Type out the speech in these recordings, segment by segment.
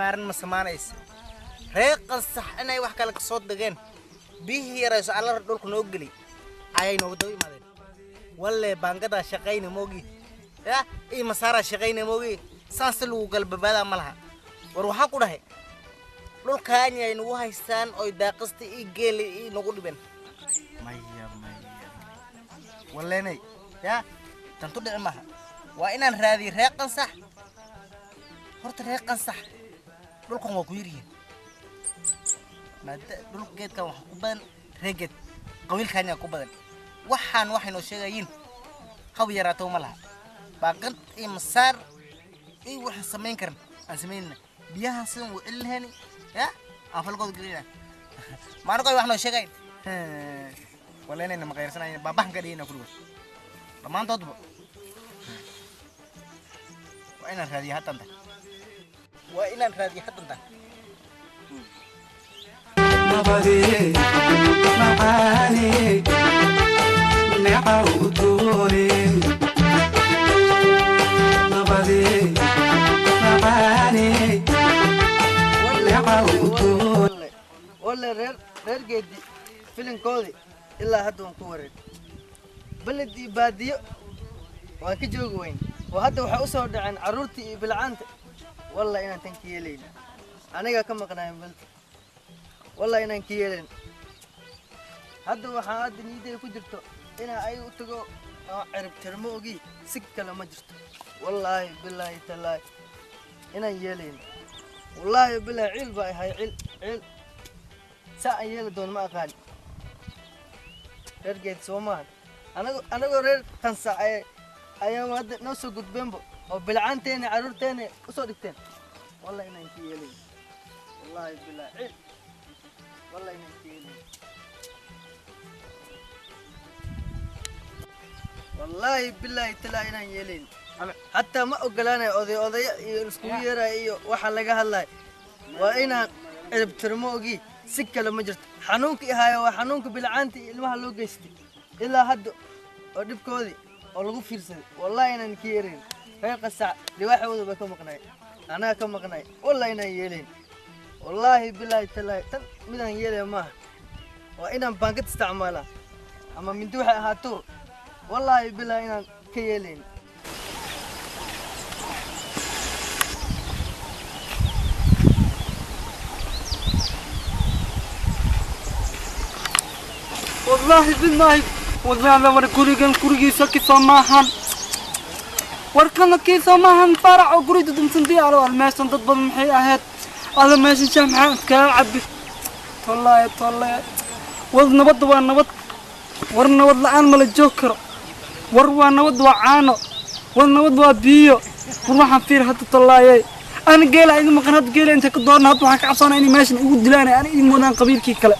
maarin ma samaanaysa reeqan sax inay wax kale ka soo dageen bihii yarayso alla dhulku noo geli ayay noo dawi maadeen walle bangada shaqayna moogi ya ii masaara shaqayna moogi saas lagu galbabaada malaha war waxa ku dhahay dhulkaan ay nagu haystaan oo daaqasta ii geeli ii nagu dhiban maya wallenay ya tantu dhicin maaha waa inaan raadiyo reeqan sax horta reeqan sax dhulkan waa ku yiriin maada dhulkeedkan wax ku badan reeged qabiilkan yaa ku badan waxaynu sheegayin qaw yaraato ma laha baaqad iyo masaar iyo wax sameyn karan aan sameeyna biyaha sidan u ilahani ya aan falgood galina ma arko waxno sheegayn waleenayna ma qeyrsanayna baabahan ka dhigina kulwa dhamaantoodba waa inaan raadiyo hadda nabadi macaani نعودوني نبضي معاني نعودوني ولا رير جدي فيلم كودي إلا هدوم كورين بلدي باديو وكجوج وين وهذا وحوسه عن عرورتي بالعنت والله إنا تنكيلين أنا كم قناعين بلد والله إنا نكيلين هذا وحاد نيدي كجرتو إنا أي وتجو عرب ترموجي سكة لما جرت والله بالله تلاي إنا يلين والله بالله عيل باي هاي عيل ساعة يل دون ما أقال رجعت سومان أنا قرر كان ساعة أيام هذا نفسه قد بيمبو وبالعان تاني عرور تاني وصدق تاني والله إنا يلين والله بالله عيل والله إنا يلين والله بالله تلا إنا يلين حتى ما أقولنا أذي السكويرة إيو وحلاقها الله وإنا بترموجي سكة لما جرت حنونك هاي وحنونك بالعنتي اللي ما هلو جستي إلا هدو ودب كودي والغو فيرسل والله إنا نكيرين هاي قصة لواحد وذو بكم مقنعي أنا كم مقنعي والله إنا يلين والله بالله تلا من يلين ما وإنا بانكت استعمالها أما من دوحة هاتو والله بالله إنا كيلين والله بالله والله أنا ورقوري سكي سماحن وركنا كي سماحن فرع وقريد دمسندي على الماشن تضبط محي أهات على ماشن شمعان كعبي والله والنبض والنبض ورنبض الآن مال الجوكر ورنبض وعانو ورنبض وبيو وروح فير حتى طلعي أنا جيل عندي مقنعة جيل أنت كدورنا هتوحى كعصانا إني ماشي يقول دلاني أنا إني مودان قبيل كي كلا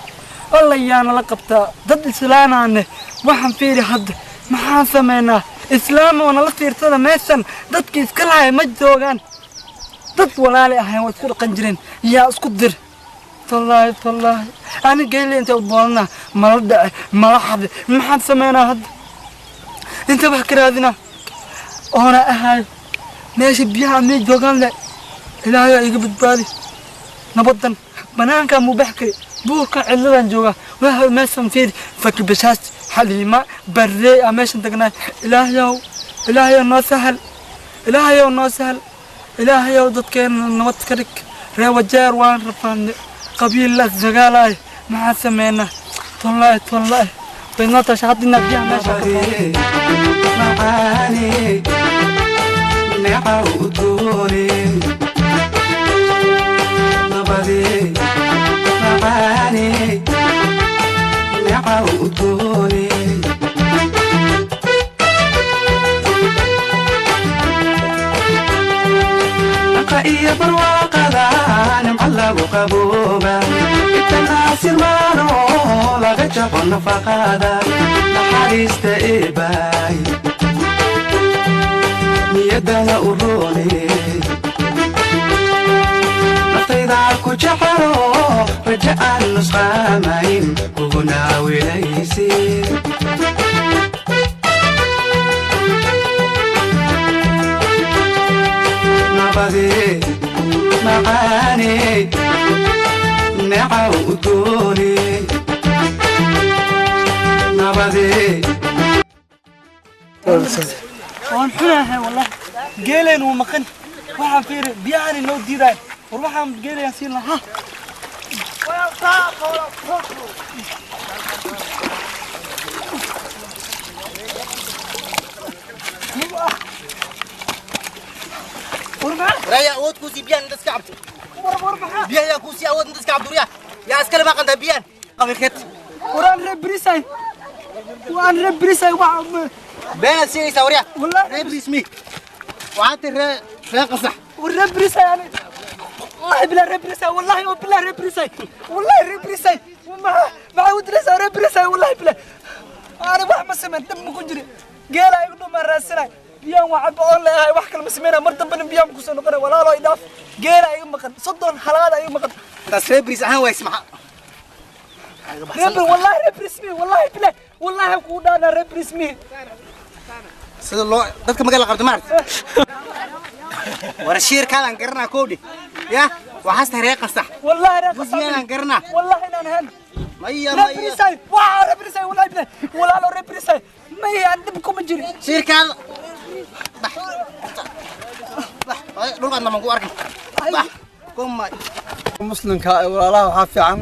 والله يانا لقبتها ضد السلام عنه وحن فيري حد محان سمينا إسلام وانا لفيرتها ماشان ضد كيس كلها مجدوغان ضد ولالي أهين وتكون قنجرين يا اسكدر والله أنا جيل أنت وضوالنا مردع مرحب محان سمينا هد أنت بحكي هذينا وانا أهاي ماشي بيها مجدوغان لا إلهي يقبض بالي نبضن بنان كان مبحكي بوركا علان جوغا وهو ماشن فيري فكر بشاش حليمة بريئة ماشن تقناي إلهي نو سهل إلهي ضد كان نوت كرك ريو جار وان رفان قبيل لك زغالاي مع سمينا والله بينات شهادنا بيها ماشن معاني نعودوني نبضي معاني نعودوني نقائي برواقضا نمعلق قبوبا التناسي المانو لغجق النفقادا نحاريست إيباي نيدنا أروني نطيدا كجحرو رجاء النسخامين وهنا وليسي نبضي macaane necaw udoone nabadee waan xunahay والله geeleen uu maqan waxaan fiiray biyaan inoo diiday war waxaan geelayaan siin lahaa ريا أود كوسي بيان ندس كعب بيان يا كوسي أود ندس كعب دوريا يا أسكال ما قندها بيان قبل كت وران ربريساي وان ربريساي بين السيري سوريا والله ريب اسمي وعاد ريق صح والربريساي يعني والله بلا ربريساي والله بلا ربريساي والله ربريساي ما عود لسه ربريساي والله بلا أنا واحد ما سمعت دم كجري قال يقولوا ما راسنا بيان وعب الله هاي واحد كلمة سمينا مرة بن بيان كوسنا قرا ولا لا يداف قال أيوم مقد صدق حلال أيوم مقد بس ريبريس هو اسمع ربري والله ربريسمي والله بلا والله كودا أنا ربريسمي سيد الله dadka magaala qabto maarta war shiir kaalan garna koodi ya waxaas reeq sax والله ربريسمي busiyaan garna والله أنا هن maya ربريساي واه ربريساي والله بلا ولا لا ربريساي ما هي عندكم مجري shiir kaal bax bax dhulkan ma ku arkin bax kumay muslimka ay walaalaha waxa fiican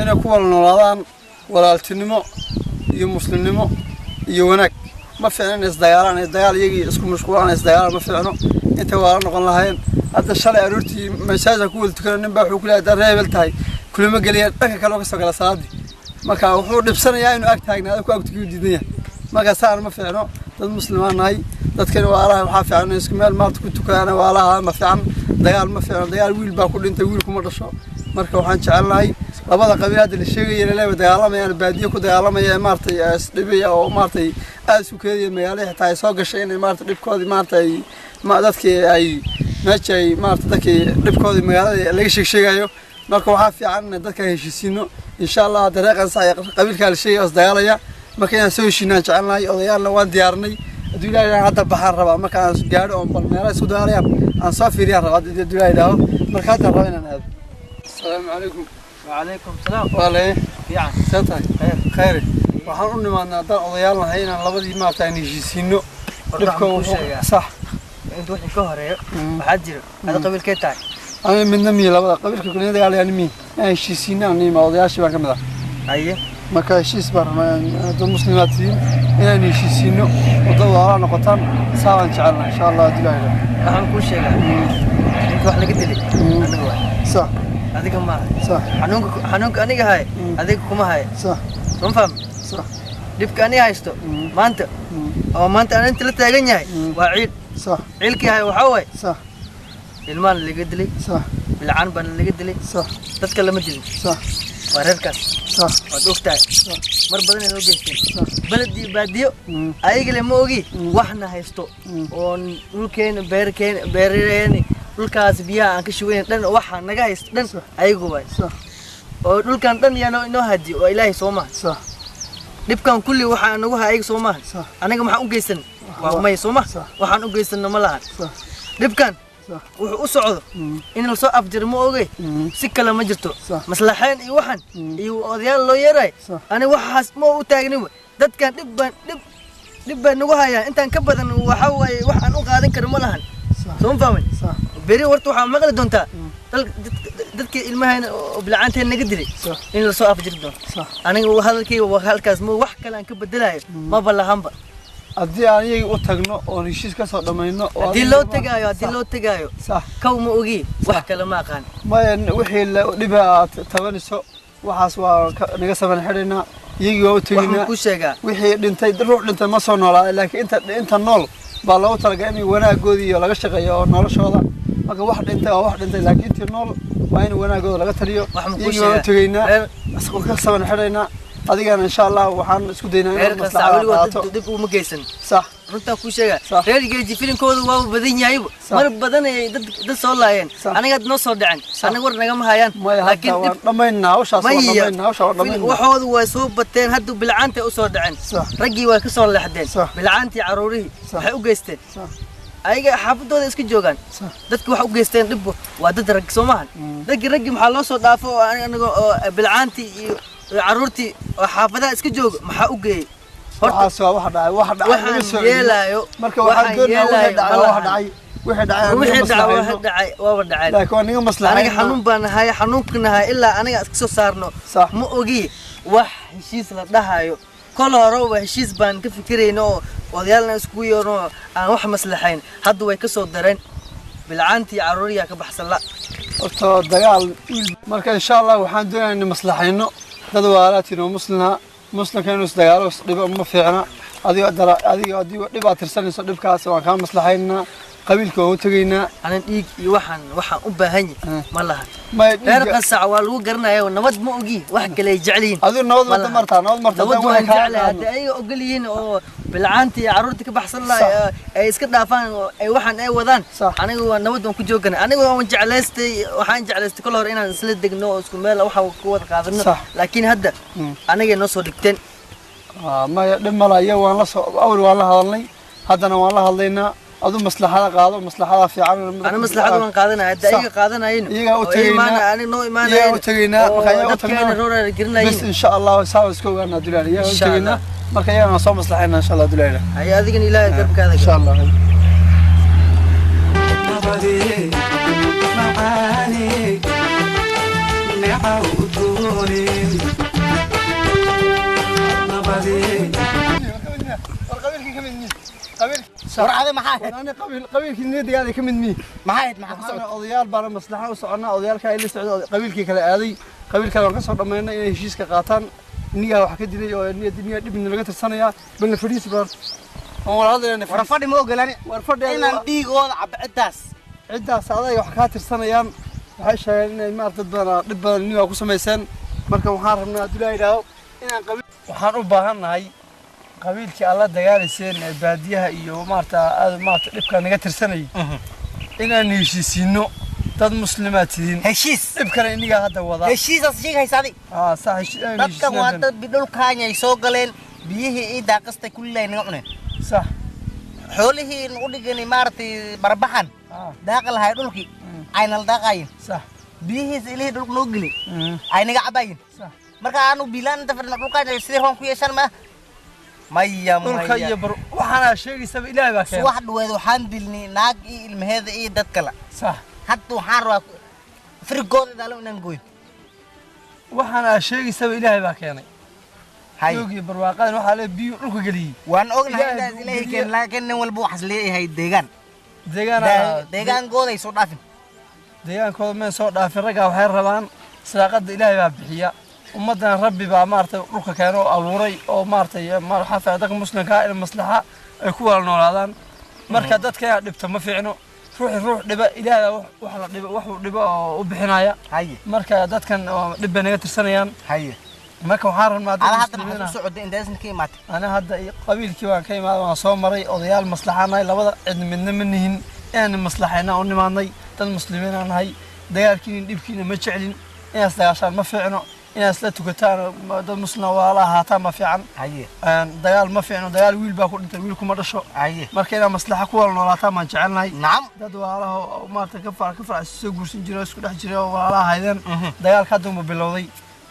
inay ku wada noolaadaan walaaltinimo iyo muslimnimo iyo wanaag ma fiicna isdagaalaan dagaal iyagii isku mashquulaan isdagaal ma fiicno inta waa noqon lahayn hadda shalay aroortii meesha ku wada tukan nin baa wuxuu ku leeyahay reebel tahay kulama galiyeen dhanka kale oo ka soo gala salaadii marka wuxuu dhibsanayaa inuu ag taagnaado ku agtigu diidan yahay marka saan ma fiicno dad muslimaan nahay dadkana walaalaha waxa fiican in isku meel maanta ku tukanaana walaalaha ma fiican dagaal ma fiicno dagaal wiil baa ku dhintay wiil kuma dhasho marka waxaan jecelnahay labada qabiilada la sheegay leeyahay dagaalamayaan baadiyo ku dagaalamaya maartay isdhibiya oo maartay aad isku keediyo magaalada xitaa ay soo gashay in maartay dhibkoodii maartay ma dadkii ay meeshay maartay dadkii dhibkoodii magaalada laga sheegayo marka waxa fiican in dadka heshiisino insha Allah dariiqan sax qabiilka la sheegay oo dagaalaya marka aan soo heshiinaan jecelnahay odayaalna waan diyaarnay adduunyaha hadda baxaan rabaa marka aan gaadho oo bal meelaha isku dagaalayaan aan soo fiiriyaan rabaa adduunyaha marka hadda rabaa inaan aado السلام عليكم وعليكم السلام والله يعني سنتي خير waxaan u nimaadnaa dad odayaal nahay inaan labadii maartay heshiisino dhibka sax inta wixii ka horeeyo waxa jira hada qabiilkee tahay ana midna mii labada qabiilka kulliya dagaalayaan mii aan heshiisino aan odayaashii baan ka mid ah aye marka heshiis baan dad muslimiin inaan heshiisino wadada walaal noqotaan saaban jecelna insha Allah dilaayo waxaan ku sheegaa inta wax laga dilay aniga waa sax adiga ma صح xanuunka aniga hay adiga kuma hay صح ma fahmi صح dibka aniga haysto maanta oo maanta aan inta la taagan yahay waa ciid صح ciilkii hay waxa way صح ilmaan laga dilay صح bilcaan baan laga dilay صح dadka lama dilin صح waa reerkaas صح waa dhugtaay mar badan inoo geysteen baladii baadiyo ayaga le ma ogi waxna haysto oo dhulkeena beerkeena dhulkaas biyaha aan ka shubayn dhan waxa naga haysto dhan ayagu way صح oo dhulkan dhan yaa inoo hadi oo ilaahay soo ma صح dhibkan kulli waxa nagu hayay soo ma صح aniga maxaan u geysan waa may soo ma waxaan u geysan ma lahan صح dhibkan صح wuxuu u socdo in la soo afjir ma ogay si kale ma jirto maslaxeen iyo waxan iyo odayaal loo yeeray ani waxaas ma u taagnin dadkan dhib baan nagu hayaa intaan ka badan waxa way wax aan u qaadan karo ma lahan soo fahmay صح beri warta waxa maqli doontaa dadka ilmahan oo bilcaanteen naga dilay in la soo afjir doono aniga hadalkayga waa halkaas ma wax kale aan ka bedelayo ma balahanba haddii aan iyaga u tagno oo heshiis ka soo dhamayno haddii loo tagaayo صح kaw ma ogi wax kale ma aqaan ma wixii la dhiba tabanayso waxaas waa naga saban xidhaynaa iyagii waa u tegaynaa waxaan ku sheegaa wixii dhintay ruux dhintay ma soo noolaa laakiin inta nool baa loogu talagalay in wanaagoodii iyo laga shaqeeyo oo noloshooda marka wax dhintay waa wax dhintay laakiin intii nool waa in wanaagooda laga taliyo iyagii waa u tegaynaa asqo ka saban xidhaynaa adigana insha Allah waxaan isku daynaa in maslaxad dib u ma geysan صح runta ku sheega reer geeji filimkooda waa badan yahay mar badan ay dad soo laayeen aniga noo soo dhacen aniga war naga ma hayaan laakiin dhamayna hawshaas waxoodu waa soo bateen hadda bilcaanta u soo dhacen ragii waa ka soo leexdeen bilcaantii caruurihii waxay u geysteen ayaga xaafadooda iska joogaan dadka wax u geysteen dhib waa dad rag Soomaal raggi maxaa loo soo dhaafo oo aniga oo bilcaanti iyo caruurtii oo xaafadaha iska jooga maxaa u geeyay waxaas waa wax dhacay laga soo yeelaayo marka waxaan doonayaa wixii dhacay waa dhacay laakiin aniga maslaxa aniga xanuun baan ahay xanuunkana ahay ilaa aniga iska soo saarno ma ogi wax heshiis la dhahayo kol hore waa heshiis baan ka fikirayno odayaalna isku yeerno aan wax maslaxayn hadda way ka soo dareen bilcaanti caruuriya ka baxsan la horta dagaal marka insha Allah waxaan doonayaa in maslaxayno dad walaalatina muslimka inuu isdagaalo dhibo ma fiicna adiga dhib aad tirsanayso dhibkaas waan ka maslaxaynaa qabiilka oo tagaynaa ana dhiig iyo waxaan u baahan yahay ma laha reer qasac waa lagu garanayaa nabad ma ogi wax kale jeceliin adigu nabad martaa waxaan jecelahay ay ogoliin oo bilcaanti caruurta ka baxsan la ay iska dhaafaan ay waxaan ay wadaan aniga waa nabad aan ku joogana aniga waan jeclaystay kol hore inaan isla degno oo isku meel waxa ku wada qaadano laakiin hadda aniga noo soo dhigteen ma dhib malayo waan la soo awr waan la hadalnay haddana waan la hadlaynaa adu maslaxada qaado maslaxada fiican ana maslaxada waan qaadanaa daayiga qaadanayeen iyaga u tagaynaa ani noo imaanayeen iyaga u tagaynaa marka iyaga u tagaynaa roora girnayeen bas insha Allah saa isku ogaana dulaan iyaga u tagaynaa marka iyaga soo maslaxayna insha Allah dulaan ay adigana ilaahay garabkaada insha Allah nabadi maani نعودوني نبدي سرعة ما حاجة أنا قبيل كنيد قاعد كمن مي ما حاجة ما حاجة أضيال بار مصلحة وصعنا أضيال كاي اللي سعود قبيل كي كلا هذه قبيل كلا قصر لما إنه يشيس كقاطن نيجا وحكي لي أو الدنيا ابن لقيت السنة يا بين الفريس بار هو هذا يعني ورفضي مو قلني ورفضي إن عندي قول عداس هذا يحكات السنة يا وحش إن ما ضد نيجا وقسم يسن مركب وحارنا دلائي له إن قبيل وحارب بهن هاي qabiilkii alla dagaalayeen baadiyaha iyo maarta dhibka naga tirsanay inaan heshiisino dad muslimiin heshiis dhibkana iniga hadda wada heshiisas sheegaysaadi sax heshiis dadka waa dad bidulkaanya ay soo galeen biyihii ay daaqastay kullee naga cuneen sax xoolihii u dhigani maartay barbaxan daaqal hay dhulkii ayna daaqayn sax biyihii ilaahay dhulka noo gali ay naga cabayn sax marka aanu bilaan inta fadhna dhulkaanya sidii roon ku yeeshan ma مايا مايا وحنا شيء سب إلهي باكين واحد وحان دلني ناق المهذا إيه دتكلا صح حتى وحان فرقود دالو ننقول وحنا شيء سب إلهي باكين هاي يوجي برواقان وحنا بيو روح قلي وان أغنى هذا إلهي كان لكن والبو حصلي هاي ديجان قود يصور دافن ديجان قود من صور دافن رجع وحير ربان ساقد إلهي بابحيا ومدن ربي بقى مارته روحك كانوا ألوري أو مارته مار حافظ هذاك مسلم كائن المصلحة يكون النورادان مركز دتك يا دبته ما في عنه روح دبا إلى وح دبا وبحنايا هاي مركز دتك كان دبا نجت السنيان هاي مركز حار ما على هذا السعود إن دازن كيمات أنا هذا قبيل كيوان كيما أنا صومري أضيال مصلحة ناي لبض منهن يعني مصلحنا أو نماني المسلمين أنا هاي ديار كين دبكين ما تعلن ناس عشان ما في عنه إناس لا تقتار دل مسلم ولا هاتا ما في عن عيه دجال ما في عنه دجال ويل باكل أنت ويلكم مرة شو عيه مركينا مصلحة كوال ولا ما جعلنا نعم دد ولا ما كفر السوق وسنجرس كل حجرة ولا هيدن دجال كدوم بالوضي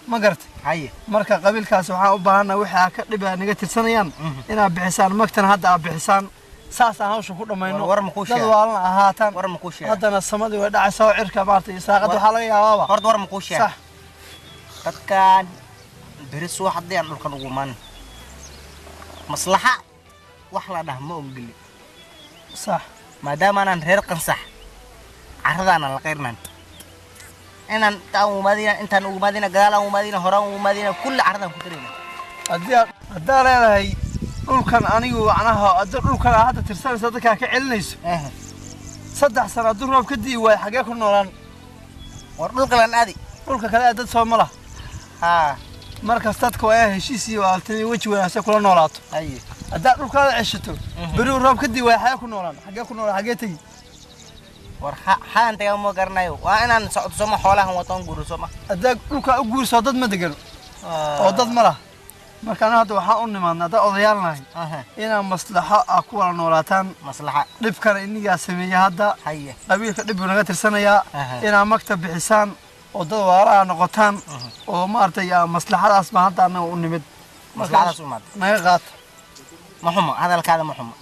ما قرت عيه مركا قبل كاس وحاء وبهنا وحاء كذبة نجت السنيان إنا بحسان مكتن هذا بحسان ساس هاوش كل ما إنه ورمكوش دد ولا هاتا ورمكوش هذا الصمد ودع سوى عركة مارتي ساقط وحلايا بابا فرد ورمكوش صح dadkan beris wax hadii dhulkan ugu maan maslaxa wax la dhahmo ongeli صح maadaama aan reer qansax caradana la qeyrnan inaan taa madina intaan ugu madina gadaal ugu madina horaan ugu madina kulli caradan ku tirina hadda leedahay dhulkan anigu macnaha dhulkan hadda tirsanaysa dadka ka celinayso 3 sano duroob ka dii way xagee ku noolaan war dhulkan aadi dhulka kale dad Soomaaliya ها markaas dadku way heshiisii waaltay waji wanaagsan kula noolaato ay hadda dhulkaada ceshato bari roob ka dii way xagee ku noolaan xagee tagi war xaan tagaa ma garanayo waa inaan socdo Soomaa xoolahan wataan guuro Soomaa hadda dhulka u guurso dad ma degan oo dad ma laha marka ana hadda waxaan u nimaadnaa dad odayaalnahay inaan maslaxo ku wada noolaataan maslaxa dhibkana inigaa sameeya hadda haye qabiilka dhib naga tirsanayaa inaan magta bixisaan oo dad waalaha noqotaan oo maartay maslaxadaas ma hadda anaga u nimid maslaxadaas u maad naga qaat ma xumo hadalkaada ma xumo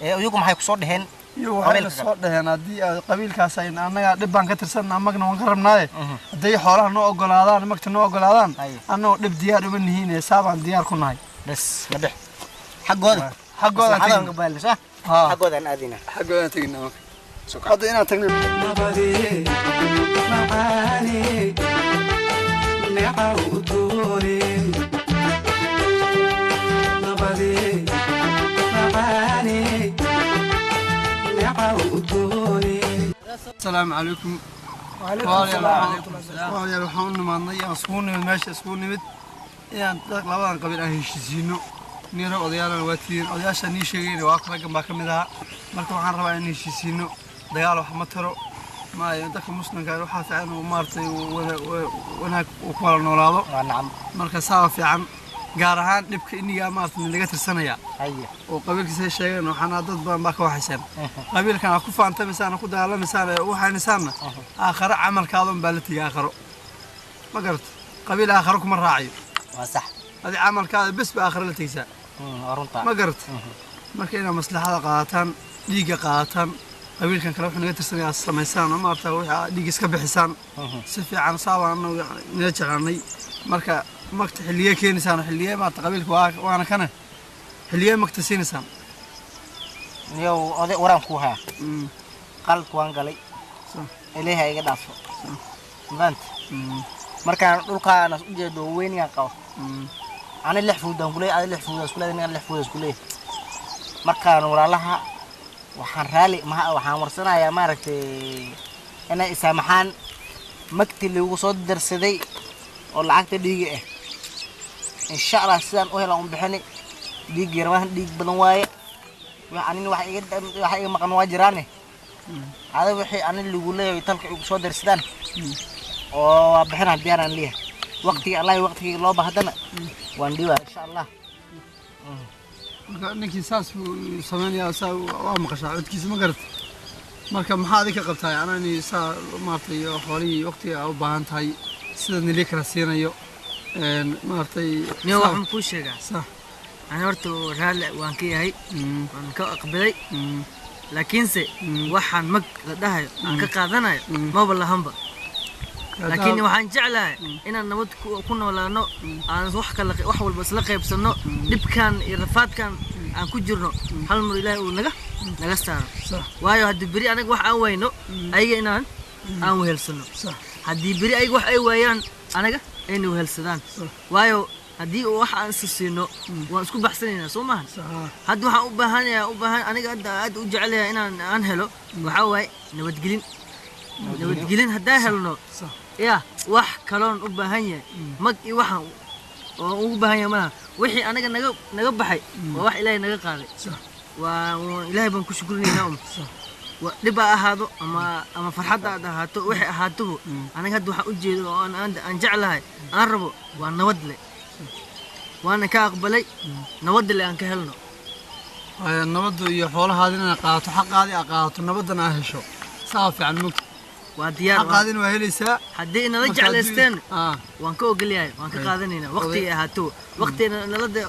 iyagu maxay ku soo dhaheen iyo waxay soo dhaheen haddii qabiilkaas ay anaga dhib baan ka tirsanaa magna waan ka rabnaaye hadday xoolaha noo ogolaadaan magta noo ogolaadaan annagoo dhib diyaar uma nihiin saabaan diyaar ku nahay bas la dhex xaggooda xaggoodan aadina xaggoodan tegina hadda inaan tagna nabadi macaani neecaw udooni nabadi macaani neecaw udooni السلام عليكم وعليكم السلام وعليكم waxaan u nimaadnay aan isku nimid meesha isku nimid inaan labadan qabiil aan heshiisiino nina odayaalana waa tiin odayaasha nii sheegay waa kala gamba kamid ah marka waxaan rabaa in heshiisiino dagaal wax ma taro ma ay dadka muslimka waxa fiican oo maartay wanaag oo ku wada noolaado marka saa fiican gaar ahaan dhibka iniga maartay laga tirsanaya oo qabiilkiisa sheegeen waxaan dad badan baa ka waxaysan qabiilkan ku faantamisaan ku dagaalamisaan waxaanisaana aakhira camalkaadon baa la tigaa aakhiro ma garad qabiil aakhiro kuma raaciyo waa sax hadi camalkaada bas baa aakhiro la tigsaa runta ma garad marka ina maslaxada qaataan dhiiga qaataan qabiilkan kale wuxuu naga tirsanayaa sameysaan maartay waxa dhiig iska bixisaan si fiican saabaan naga jaqanay marka magta xilliye keenisaan xilliye ma qabiilku waana kana xilliye magta siinaysan yow oday waran ku haa qalad waan galay ilaahay iga dhaafo maanta markaan dhulkaana u jeedo weyniyaan qabo ana lix fuudaan kulay ada lix fuudaas kulay aniga lix fuudaas kulay markaan walaalaha waxaan raali waxaan warsanayaa maaragtay inay isaamaxaan magti lagu soo darsaday oo lacagta dhiiga ah insha Allah sidaan u helaan bixini dhiig yarmaan dhiig badan waaye waxaan wax iga maqan waa jiraane hada wixii aan lagu leeyahay talka ugu soo darsadaan oo bixina diyaaraan leeyahay waqtiga Allah waqtiga loo baahdana waan dhiwa insha Allah marka ninkii saas sameeyaa saa waa maqashaa codkiisa ma garad marka maxaa adiga ka qabtaa anani saa maartay xoolii waqtiga u baahan tahay sida nili kala siinayo maartay niyo waxaan ku sheegaa sax ana horta raali waan ka yahay waan ka aqbalay laakiinse waxaan mag la dhahayo aan ka qaadanayo ma balahanba laakiin waxaan jeclahay inaan nabad ku noolaano aan wax walba isla qaybsano dhibkan iyo rafaadkan aan ku jirno hal mar Ilaahay uu naga saaro waayo hadii bari anaga wax aan wayno ayaga inaan aan wehelsanno hadii bari ayaga wax ay waayaan anaga aynu wehelsadaan waayo hadii wax aan siino waan isku baxsanaynaa Soomahan hadda waxaan u baahan aniga aad u jecelahay inaan helo waxa waay nabadgelin hadaa helno ya wax kaloon u baahan yahay mag iyo waxaan oo ugu baahan yahay ma wixii anaga naga baxay waa wax Ilaahay naga qaaday waa Ilaahay baan ku shukriyeynaa dhib ahaado ama farxad ahaato wixii ahaato aniga hadda waxa u jeedo oo aan jeclahay aan rabo waa nabad leh waana ka aqbalay nabad leh aan ka helno nabadu iyo xoolahaadina qaato xaqaadi qaato nabadana hesho saafiican mug waa diyaar xaqaadina waa helaysaa hadii nala jeclaysteen waan ka ogolyahay waan ka qaadanayna waqti ahaato waqtina nalada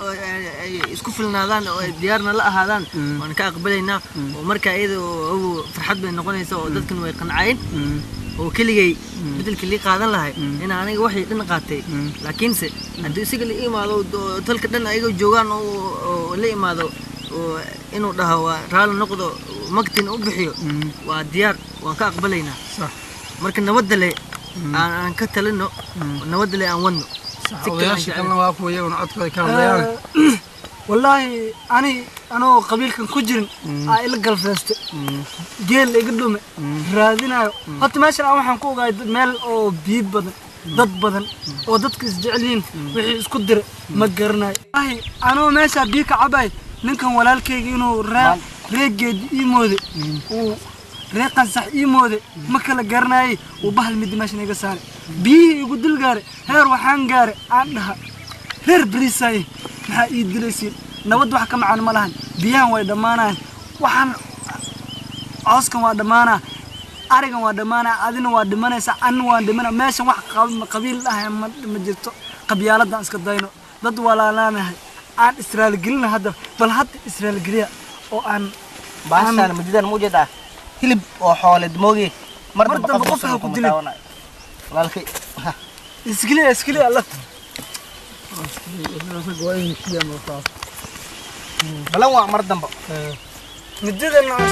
isku filnaadaan oo diyaarna la ahaadaan waan ka aqbalaynaa oo marka iyadoo farxad bay noqonaysaa oo dadkan way qancayeen oo keligay beddelkii li qaadan lahay in aniga waxay dhin qaatay laakiinse hadii isaga la imaado talka dhan ayaga joogan oo la imaado oo inuu dhaho waa raali noqdo magtin u bixiyo waa diyaar waan ka aqbalaynaa marka nabadda leh aan ka talino nabadda leh aan wadno sikana waa ku yeewan codkooda ka hadlayaan wallahi anoo qabiilkan ku jirin ila galfeeste geel iga dhume raadinayo horta meeshan waxaan ku ogaay meel oo biyo badan dad badan oo dadka isjecelyiin wixii isku diray ma garanayo wallahi anoo meesha biyo ka cabay ninkan walaalkayga inuu reegeed ii moode uu reeqan sax ii moode ma kala garanayay uu bahal mid meeshan iga saaray biyo igu dil gaare heer waxaan gaare aan dhaha reer bariisay maxaa ii dilaysiin nabad wax ka macaan ma lahan biyahan way dhammaanayaan waxaan cooskan waa dhammaanaa arigan waa dhammaanaa adina waa dhimanaysaa anna waan dhimana meeshan wax qabiil ah ma jirto qabyaaladdan iska dayno dad walaalaanahay aan israel gelina hadda bal hadda israel geliya oo aan baashaan madidan muujada hilib oo xooled moogi mar dambe qof ha ku dilay walaalkay iskiliya alla balan waa mar dambe مدير الناس